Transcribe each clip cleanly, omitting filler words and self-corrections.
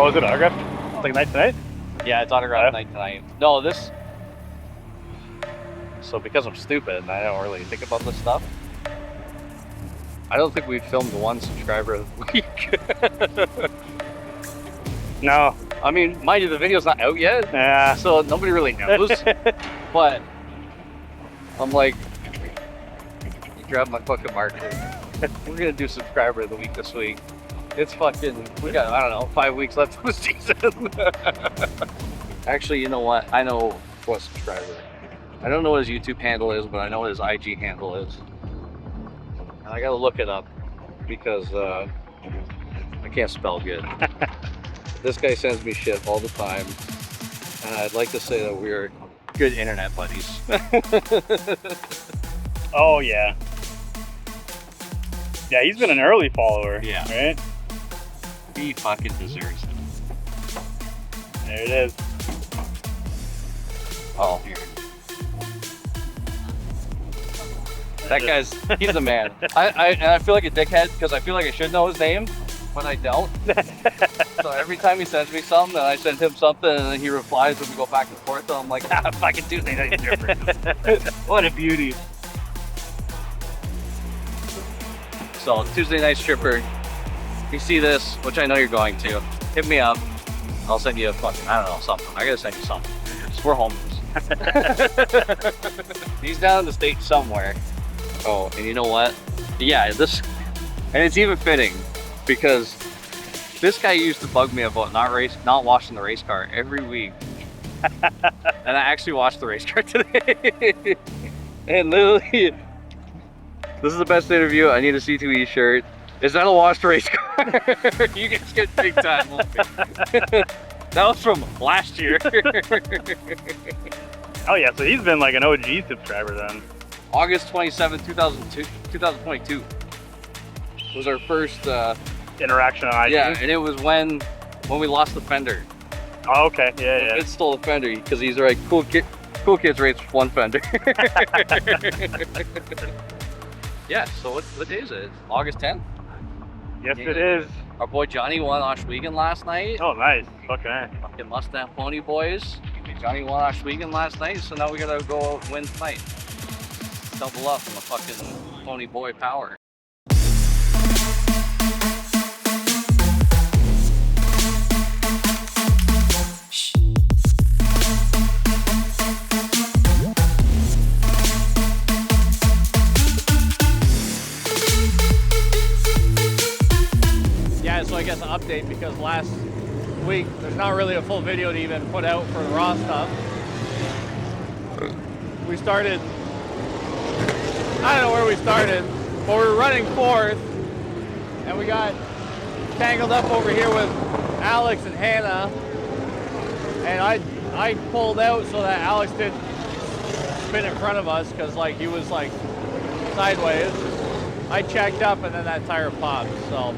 is it autographed? It's like night tonight? Yeah, it's autographed night tonight. No, this... So because I'm stupid and I don't really think about this stuff, I don't think we've filmed one subscriber of the week. No. I mean, mind you, the video's not out yet. Yeah. So nobody really knows. But I'm like, grab my fucking marker. We're gonna do subscriber of the week this week. It's fucking, we got, I don't know, 5 weeks left of the season. Actually, you know what? I know what subscriber. I don't know what his YouTube handle is, but I know what his IG handle is. And I gotta look it up because I can't spell good. This guy sends me shit all the time. And I'd like to say that we're good internet buddies. Oh, yeah. Yeah, he's been an early follower. Yeah. Right? He fucking deserves it. There it is. Oh, here. That guy's, he's the man. I feel like a dickhead because I feel like I should know his name, but I don't. So every time he sends me something and I send him something and then he replies and we go back and forth, so I'm like, ah, fucking Tuesday Night Stripper. What a beauty. So Tuesday Night Stripper, you see this, which I know you're going to, hit me up. I'll send you a fucking, I don't know, something. I gotta send you something. We're homeless. He's down in the States somewhere. Oh, and you know what? Yeah, this, and it's even fitting because this guy used to bug me about not washing the race car every week. And I actually washed the race car today. And literally, this is the best interview. I need a C2E shirt. Is that a washed race car? You guys get big time. That was from last year. Oh yeah, so he's been like an OG subscriber then. August 27, 2022 was our first interaction on IG. Yeah, and it was when we lost the fender. Oh, okay, yeah. It stole the fender because he's like, cool kids rates one fender. Yeah, so what day is it? It's August 10th? Yes, yeah. It is. Our boy Johnny won Oshwegan last night. Oh, nice. Fucking Mustang Pony boys. Johnny won Oshwegan last night, so now we gotta go out and win tonight. Double up on the fucking pony boy power. Yeah, so I guess an update because last week there's not really a full video to even put out for the raw stuff. We started, I don't know where we started, but we were running fourth and we got tangled up over here with Alex and Hannah, and I pulled out so that Alex didn't spin in front of us because like he was like sideways. I checked up and then that tire popped. So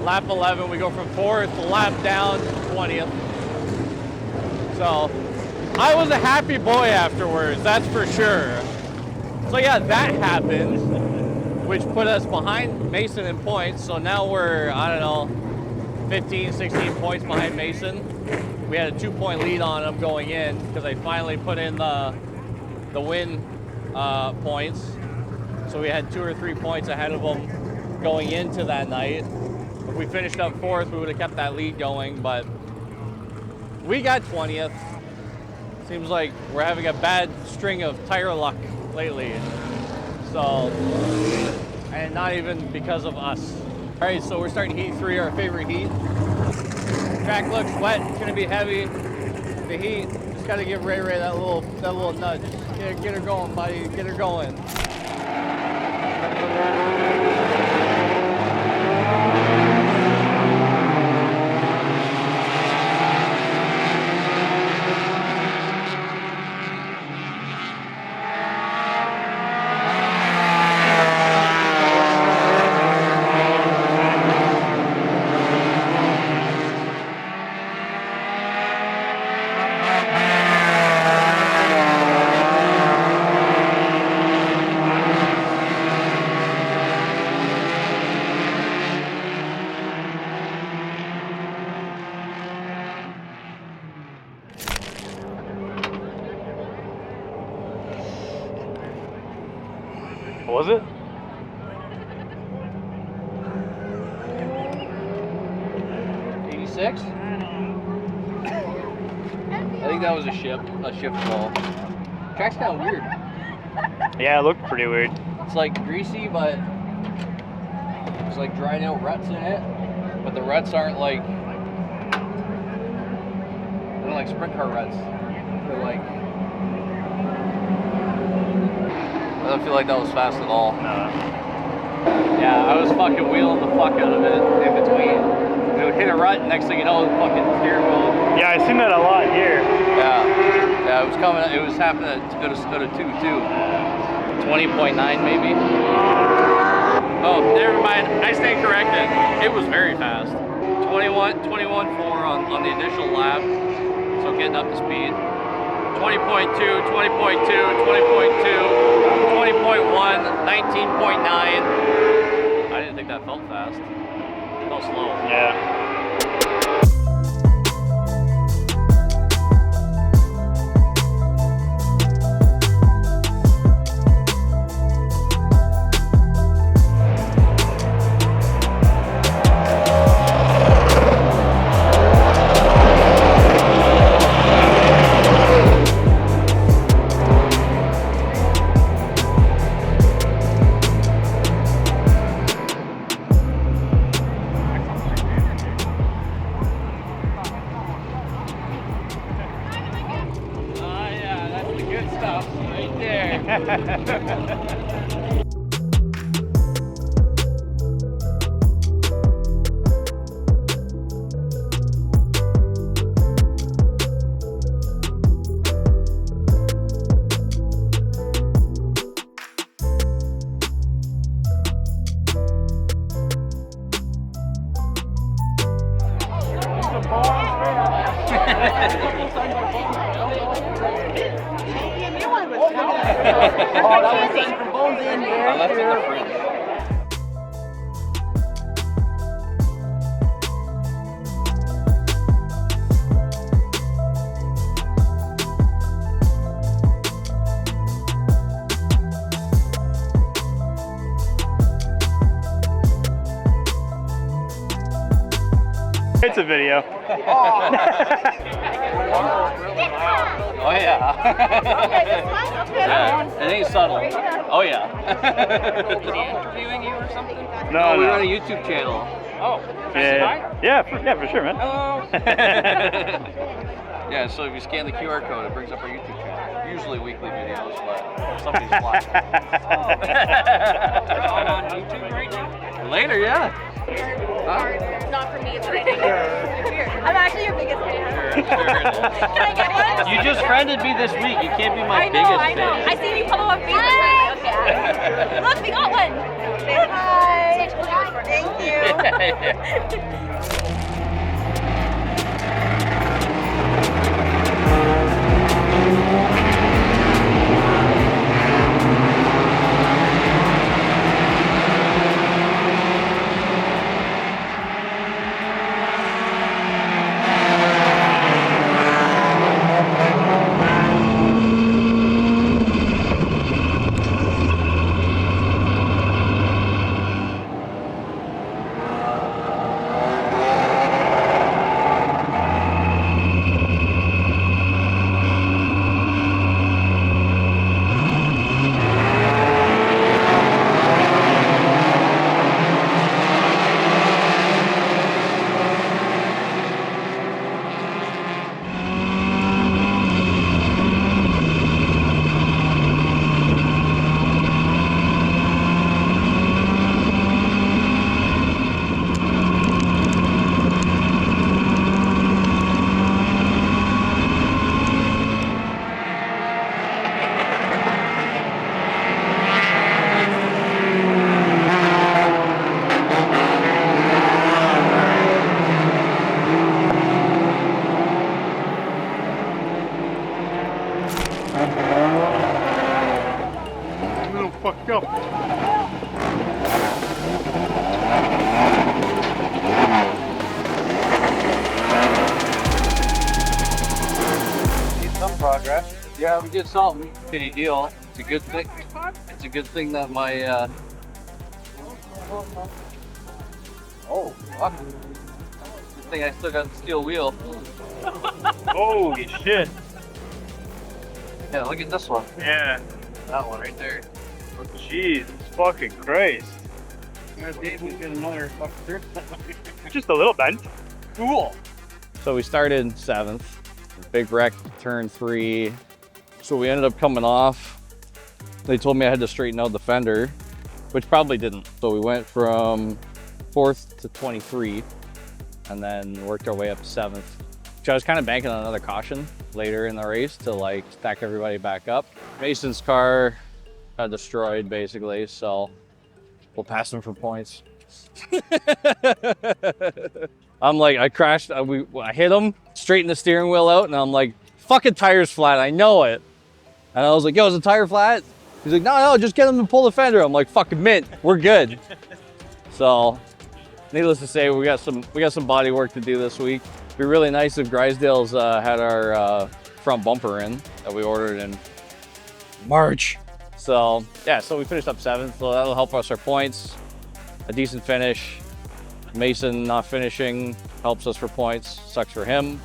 lap 11, we go from 4th, lap down 20th. So I was a happy boy afterwards, that's for sure. So yeah, that happened, which put us behind Mason in points. So now we're, I don't know, 15, 16 points behind Mason. We had a 2-point lead on him going in because I finally put in the win points. So we had 2 or 3 points ahead of him going into that night. If we finished up 4th, we would have kept that lead going, but we got 20th. Seems like we're having a bad string of tire luck lately. So, and not even because of us. All right, so we're starting heat 3, our favorite heat. Track looks wet, it's gonna be heavy. The heat, just gotta give Ray that little nudge. Get her going, buddy, get her going. What was it? '86. I think that was a shift wall. Track's kind of weird. Yeah, it looked pretty weird. It's like greasy, but there's like dried out ruts in it. But the ruts aren't like, they're like sprint car ruts. They're like, I don't feel like that was fast at all. No. Yeah, I was fucking wheeling the fuck out of it in between. It would hit a rut, and next thing you know, the fucking steering wheel. Yeah, I seen that a lot here. Yeah, it was coming. It was happening to go to 2 too. 20.9 maybe. Oh, never mind. I stand corrected. It was very fast. 21.4 on the initial lap. So getting up to speed. 20.2, 20.2, 20.2, 20.1, 19.9. I didn't think that felt fast. It felt slow. Yeah. I left it in the fridge. It's a video. Oh yeah. Yeah. I think it's subtle. Oh yeah. Is he interviewing you or something? No, we no. run a YouTube channel. Oh. Yeah, for sure, man. Hello. Yeah, so if you scan the QR code, it brings up our YouTube channel. Usually weekly videos, but somebody's flying. On YouTube right now? Later, yeah. Not for me, but I think I'm actually your biggest fan. Sure. Can I get one? You just friended me this week. You can't be my I know. biggest I fan. see you pop up on Facebook. Okay. Look, we got one. Say hi. Thank you. Go. Some progress. Yeah, we did something. Pity deal. It's a good thing. It's a good thing that my. Oh, fuck. Good thing I still got the steel wheel. Holy shit. Yeah, look at this one. Yeah. That one right there. Jesus fucking Christ. Just a little bent. Cool. So we started 7th, big wreck, turn 3. So we ended up coming off. They told me I had to straighten out the fender, which probably didn't. So we went from 4th to 23 and then worked our way up to 7th. So I was kind of banking on another caution later in the race to like stack everybody back up. Mason's car got destroyed basically, so we'll pass him for points. I'm like, I crashed, I hit him, straightened the steering wheel out, and I'm like, fucking tire's flat, I know it. And I was like, yo, is the tire flat? He's like, no, just get him to pull the fender. I'm like, fucking mint, we're good. So, needless to say, we got some body work to do this week. It'd be really nice if Drysdale's had our front bumper in that we ordered in March. So, yeah, so we finished up 7th, so that'll help us our points. A decent finish. Mason not finishing helps us for points. Sucks for him.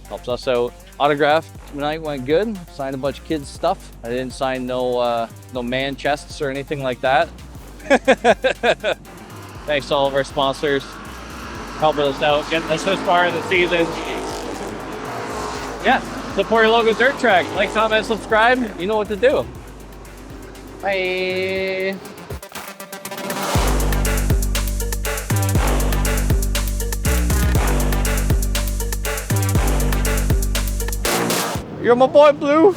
Helps us out. Autograph tonight went good. Signed a bunch of kids' stuff. I didn't sign no man chests or anything like that. Thanks to all of our sponsors helping us out, getting us this far in the season. Yeah, support your local dirt track. Like, comment, subscribe. You know what to do. Bye. You're my boy, Blue.